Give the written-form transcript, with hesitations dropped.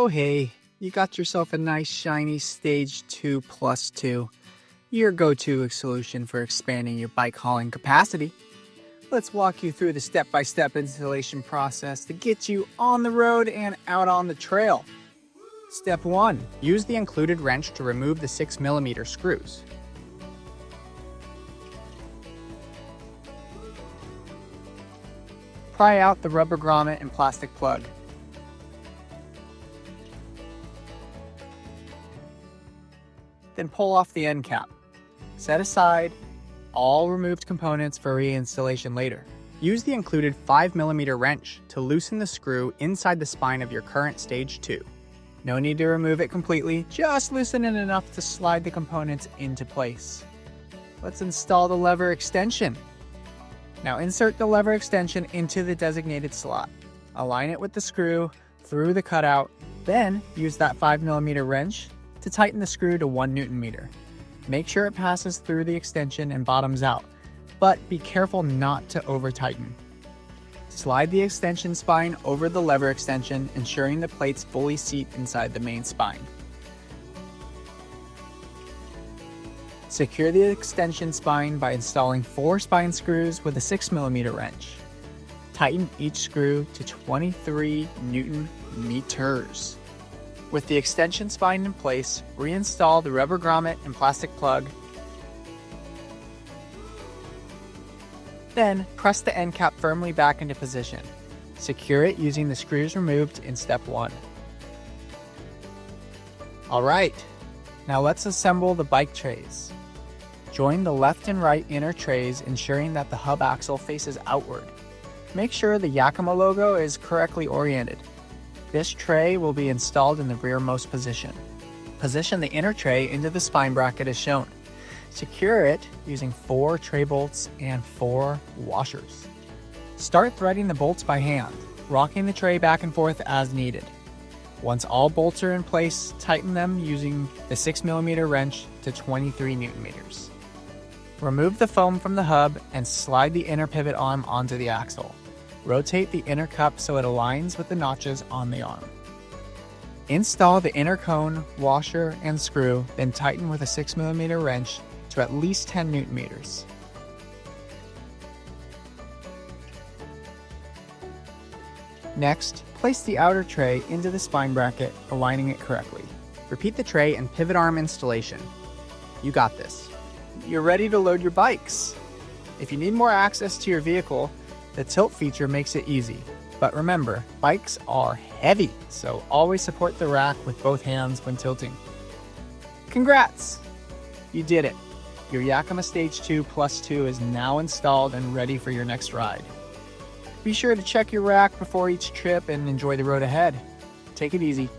Oh hey, you got yourself a nice shiny StageTwo Plus 2, your go-to solution for expanding your bike hauling capacity. Let's walk you through the step-by-step installation process to get you on the road and out on the trail. Step 1. Use the included wrench to remove the 6mm screws. Pry out the rubber grommet and plastic plug. Then pull off the end cap. Set aside all removed components for reinstallation later. Use the included 5mm wrench to loosen the screw inside the spine of your current StageTwo. No need to remove it completely, just loosen it enough to slide the components into place. Let's install the lever extension. Now insert the lever extension into the designated slot. Align it with the screw through the cutout, then use that 5mm wrench to tighten the screw to 1 Nm. Make sure it passes through the extension and bottoms out, but be careful not to over-tighten. Slide the extension spine over the lever extension, ensuring the plates fully seat inside the main spine. Secure the extension spine by installing 4 spine screws with a 6mm wrench. Tighten each screw to 23 Nm. With the extension spine in place, reinstall the rubber grommet and plastic plug. Then, press the end cap firmly back into position. Secure it using the screws removed in step 1. Alright, now let's assemble the bike trays. Join the left and right inner trays, ensuring that the hub axle faces outward. Make sure the Yakima logo is correctly oriented. This tray will be installed in the rearmost position. Position the inner tray into the spine bracket as shown. Secure it using 4 tray bolts and 4 washers. Start threading the bolts by hand, rocking the tray back and forth as needed. Once all bolts are in place, tighten them using the 6mm wrench to 23 Nm. Remove the foam from the hub and slide the inner pivot arm onto the axle. Rotate the inner cup so it aligns with the notches on the arm. Install the inner cone, washer, and screw, then tighten with a 6mm wrench to at least 10 Nm. Next, place the outer tray into the spine bracket, aligning it correctly. Repeat the tray and pivot arm installation. You got this. You're ready to load your bikes. If you need more access to your vehicle, the tilt feature makes it easy. But remember, bikes are heavy, so always support the rack with both hands when tilting. Congrats! You did it. Your Yakima StageTwo Plus 2 is now installed and ready for your next ride. Be sure to check your rack before each trip and enjoy the road ahead. Take it easy.